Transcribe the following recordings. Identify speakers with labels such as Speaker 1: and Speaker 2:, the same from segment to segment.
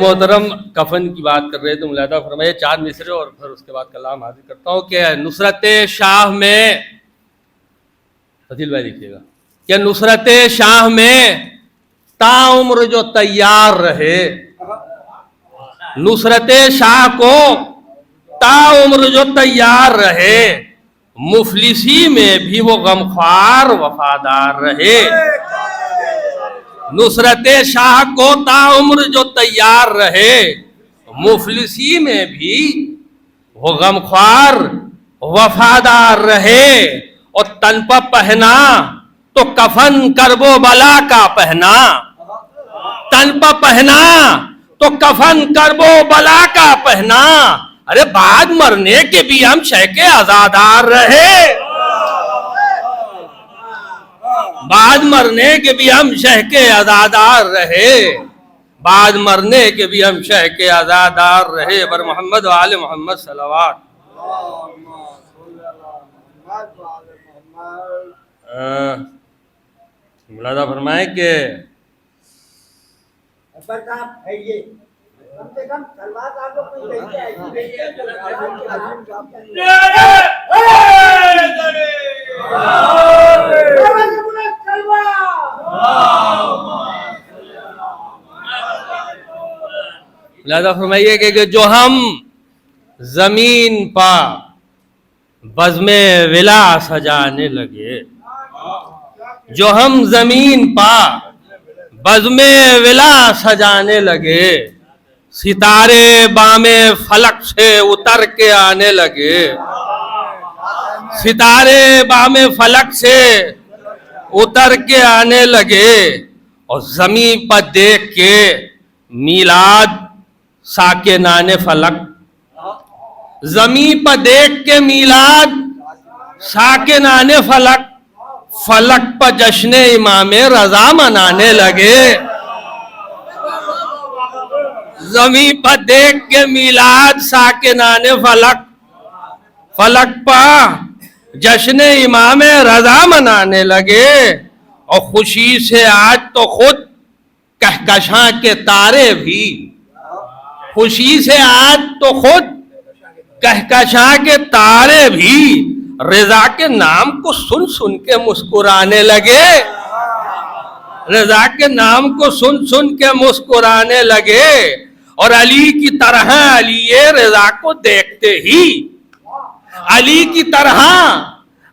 Speaker 1: محترم کفن کی بات کر رہے تھے، ملاحظہ فرمائے 4 مصرے اور پھر اس کے بعد کلام حاضر کرتا ہوں کہ نصرت شاہ میں، فضیل بھائی لکھیے گا کہ نصرت شاہ میں تا عمر جو تیار رہے، نصرت شاہ کو تا عمر جو تیار رہے، مفلسی میں بھی وہ غمخوار وفادار رہے۔ نصرت شاہ کو تا عمر جو تیار رہے، مفلسی میں بھی وہ غمخوار وفادار رہے۔ اور تن پہ پہنا تو کفن کرب و بلا کا پہنا، تن پہ پہنا تو کفن کرب و بلا کا پہنا، ارے بعد مرنے کے بھی ہم شہ کے آزادار رہے، بعد مرنے کے بھی ہم شہ کے آزادار رہے، بعد مرنے کے بھی ہم شہ کے آزادار رہے۔ بر محمد و آل محمد صلوات۔ ملاحظہ فرمائیں کہ لہذا فرمائیے کہ جو ہم زمین پا بزم ولا سجانے لگے، جو ہم زمین پا بزم ولا سجانے لگے، ستارے بام فلک سے اتر کے آنے لگے، ستارے بام فلک سے اتر کے آنے لگے، اور زمین پر دیکھ کے میلاد ساکنان فلک، زمین پر دیکھ کے میلاد ساکنان فلک، فلک پر جشن امام رضا منانے لگے، زمین پر دیکھ کے میلاد ساکنان فلک، فلک پر جشن امام رضا منانے لگے، اور خوشی سے آج تو خود کہکشاں کے تارے بھی، خوشی سے آج تو خود کہکشاں کے تارے بھی رضا کے نام کو سن سن کے مسکرانے لگے، رضا کے نام کو سن سن کے مسکرانے لگے، اور علی کی طرح علی رضا کو دیکھتے ہی، علی کی طرح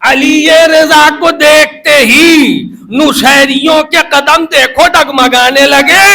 Speaker 1: علی رضا کو دیکھتے ہی نصیریوں کے قدم دیکھو ڈگمگانے لگے،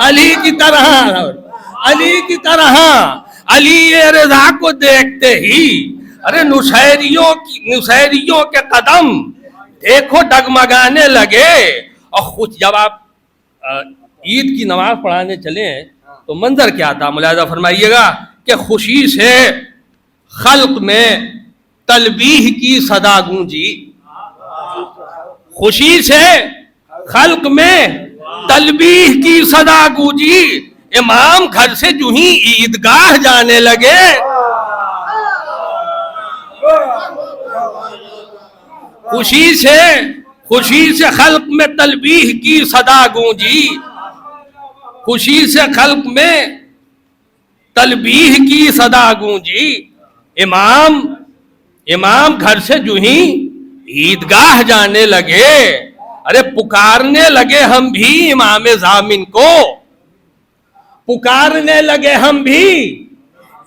Speaker 1: علی کی طرح علی کی طرح علی رضا کو دیکھتے ہی، ارے نصیریوں کے قدم دیکھو ڈگمگانے لگے۔ اور خود جب آپ عید کی نماز پڑھانے چلیں تو منظر کیا تھا، ملاحظہ فرمائیے گا کہ خوشی سے خلق میں تلبیح کی صدا گونجی، خوشی سے خلق میں تلبیح کی صدا گونجی، امام گھر سے جو ہی عیدگاہ جانے لگے، خوشی سے خلق میں تلبیح کی صدا گونجی، خوشی سے خلق میں تلبیح کی صدا گونجی، امام گھر سے جو ہی عیدگاہ جانے لگے، ارے پکارنے لگے ہم بھی امام ضامن کو، پکارنے لگے ہم بھی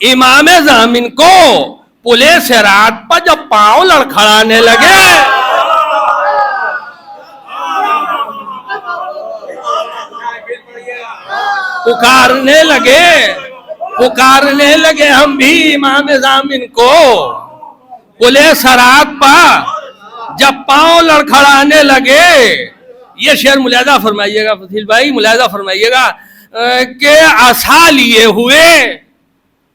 Speaker 1: امام ضامن کو، پلے صراط پر جب پاؤں لڑکھڑانے لگے، پکارنے لگے ہم بھی امام ضامن کو، پلے صراط پر جب پاؤں لڑکھڑانے لگے۔ یہ شعر ملاحظہ فرمائیے گا فضیل بھائی، ملاحظہ فرمائیے گا کہ عصا لیے ہوئے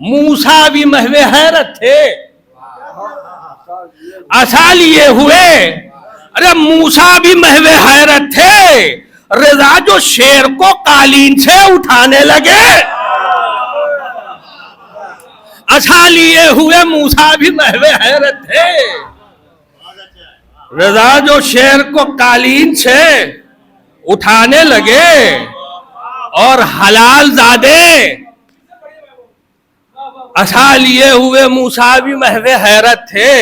Speaker 1: موسیٰ بھی محو حیرت تھے، عصا لیے ہوئے ارے موسیٰ بھی محو حیرت تھے، رضا جو شیر کو قالین سے اٹھانے لگے، عصا لیے ہوئے موسیٰ بھی محو حیرت تھے، رضا جو شیر کو قالین سے اٹھانے لگے اور حلال زادے عصا لیے ہوئے موسیٰ بھی محو حیرت تھے.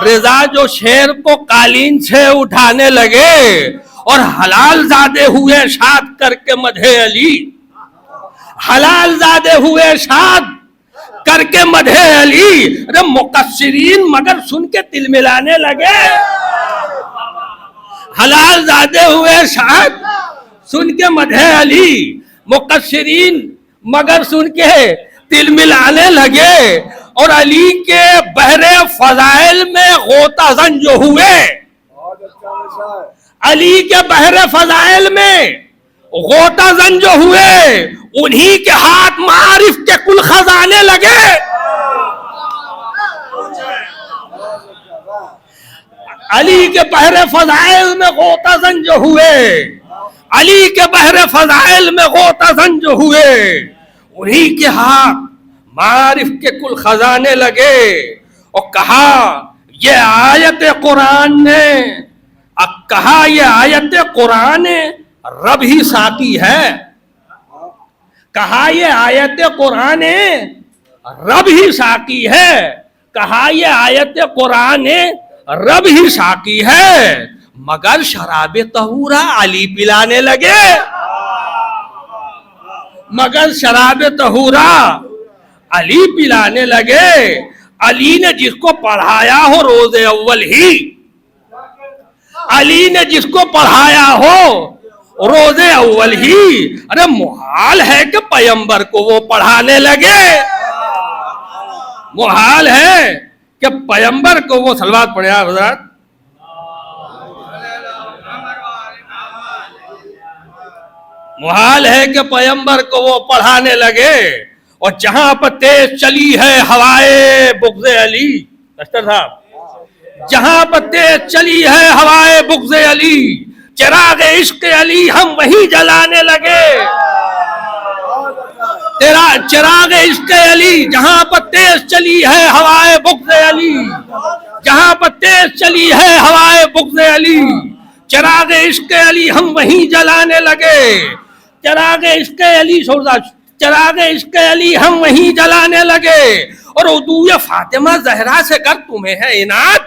Speaker 1: رضا جو شیر کو قالین سے اٹھانے لگے اور حلال زادے ہوئے شاد کر کے مدح علی, حلال زادے ہوئے شاد کر کے مدح علی. ارے مقصرین مگر سن کے تل ملانے لگے, حلال زادے ہوئے شاد سن کے مدح علی, مقصرین مگر سن کے تل ملانے لگے. اور علی کے بحر فضائل میں غوطہ زن جو ہوئے, علی کے بحر فضائل میں غوطہ زن جو ہوئے, انہی کے ہاتھ معارف کے کل خزانے لگے. علی کے بحر فضائل میں غوطہ زن جو ہوئے, علی کے بحر فضائل میں غوطہ زن جو ہوئے, انہی کے ہاتھ معارف کے کل خزانے لگے. اور کہا یہ آیت قرآن نے, کہا یہ آیت قرآن رب ہی ساقی ہے, کہا یہ آیت قرآن رب ہی ساقی ہے, کہا یہ آیت قرآن رب ہی ساقی ہے. مگر شراب طہورا علی پلانے لگے, مگر شراب طہورا علی پلانے لگے. علی نے جس کو پڑھایا ہو روز اول ہی, علی نے جس کو پڑھایا ہو روز اول ہی, ارے محال ہے کہ پیغمبر کو وہ پڑھانے لگے, محال ہے کہ پیغمبر کو وہ صلوات پڑھے. حضرات محال ہے کہ پیغمبر کو وہ پڑھانے لگے. اور جہاں پر تیز چلی ہے ہوائے بغض علی, ڈاکٹر صاحب, جہاں پر تیز چلی ہے ہوائے بغض علی, چراغ عشق علی ہم وہیں جلانے لگے. تیرا چراغ عشق علی جہاں پر تیز چلی ہے ہوائے بغض علی, جہاں پر تیز چلی ہے ہوائے بغض علی, چراغ عشق علی ہم وہیں جلانے لگے. چراغ عشق علی چراغ عشق علی ہم وہیں جلانے لگے. اور عدو فاطمہ زہرا سے گر تمہیں ہے عناد,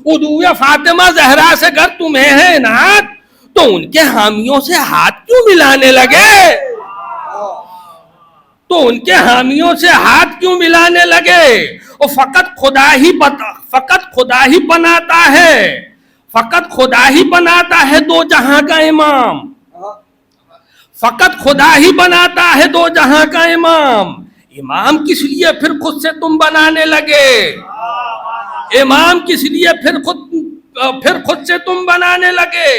Speaker 1: عدو فاطمہ زہرا سے گر تمہیں ہے عناد, تو ان کے حامیوں سے ہاتھ کیوں ملانے لگے, تو ان کے حامیوں سے ہاتھ کیوں ملانے لگے. اور فقط خدا ہی بناتا ہے, فقط خدا ہی بناتا ہے دو جہاں کا امام, فقط خدا ہی بناتا ہے دو جہاں کا امام. امام کس لیے پھر خود سے تم بنانے لگے, امام کس لیے پھر خود سے تم بنانے لگے.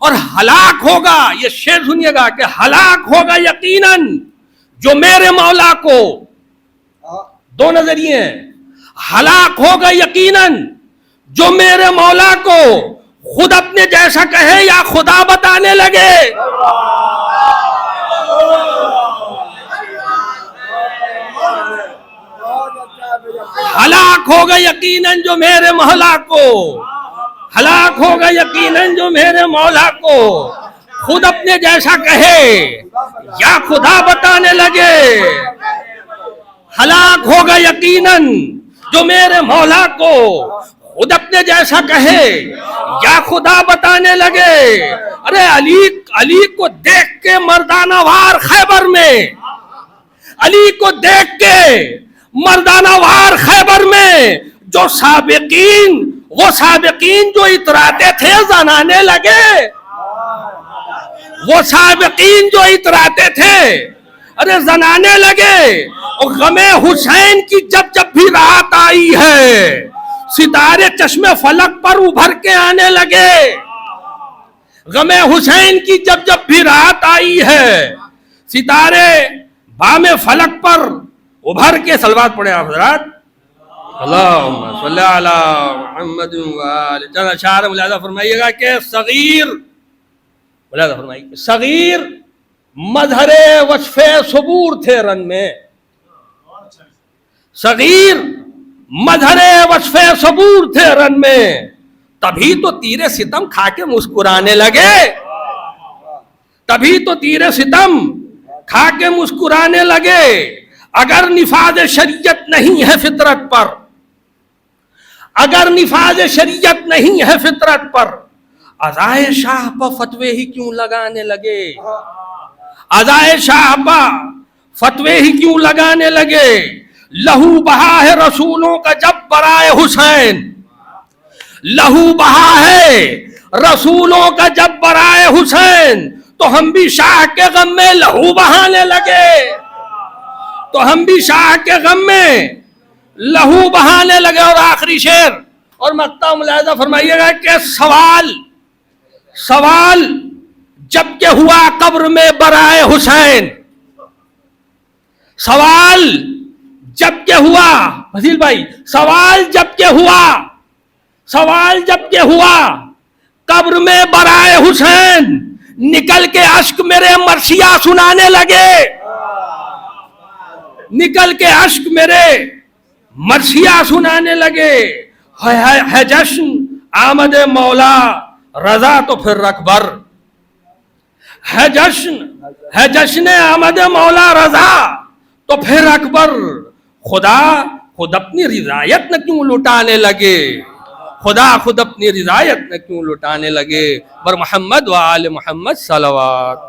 Speaker 1: اور ہلاک ہوگا, یہ شعر سنیے گا, کہ ہلاک ہوگا یقیناً جو میرے مولا کو, دو نظریے ہیں, ہلاک ہوگا یقیناً جو میرے مولا کو خود اپنے جیسا کہے یا خدا بتانے لگے. ہلاک ہوگا یقیناً جو میرے مولا کو, ہلاک ہوگا یقیناً جو میرے مولا کو خود اپنے جیسا کہے یا خدا بتانے لگے. ہلاک ہوگا یقیناً جو میرے مولا کو خود اپنے جیسا کہے یا خدا بتانے لگے. ارے علی کو دیکھ کے مردانہ وار خیبر میں, علی کو دیکھ کے مردانہ وار خیبر میں جو سابقین, وہ سابقین جو اتراتے تھے زنانے لگے, وہ سابقین جو اتراتے تھے ارے زنانے لگے. اور غم حسین کی جب بھی رات آئی ہے, ستارے چشمے فلک پر ابھر کے آنے لگے. غم حسین کی جب بھی رات آئی ہے, ستارے بام فلک پر ابھر کے. صلوات پڑھے آپ حضرات, اللہم صلی علی محمد وآلہ. چند اشعار ملاحظہ فرمائیے گا کہ صغیر, ملاحظہ فرمائیے, صغیر مظہر وصف صبور تھے رن میں, صغیر مظہر وصف صبور تھے رن میں, تبھی تو تیرے ستم کھا کے مسکرانے لگے. تبھی تو تیر ستم کھا کے مسکرانے لگے. اگر نفاذ شریعت نہیں ہے فطرت پر، اگر نفاذ شریعت نہیں ہے فطرت پر، ازائے شاہ پہ فتوے ہی کیوں لگانے لگے؟ ازائے شاہ پہ فتوے ہی کیوں لگانے لگے؟ لہو بہا ہے رسولوں کا جب برائے حسین، لہو بہا ہے رسولوں کا جب برائے حسین، تو ہم بھی شاہ کے غم میں لہو بہانے لگے، تو ہم بھی شاہ کے غم میں لہو بہانے لگے. اور آخری شعر اور مقطع ملاحظہ فرمائیے گا کہ سوال جب کہ ہوا قبر میں برائے حسین، سوال جب کہ ہوا فضیل بھائی، سوال جب کہ ہوا قبر میں برائے حسین، نکل کے اشک میرے مرثیہ سنانے لگے، نکل کے اشک میرے مرثیہ سنانے لگے. ہے جشن آمد مولا رضا تو پھر اکبر، ہے جشن آمد مولا رضا تو پھر اکبر. خدا خود اپنی رضایت نہ کیوں لٹانے لگے، خدا خود اپنی رضایت نہ کیوں لٹانے لگے. بر محمد و آل محمد صلوات.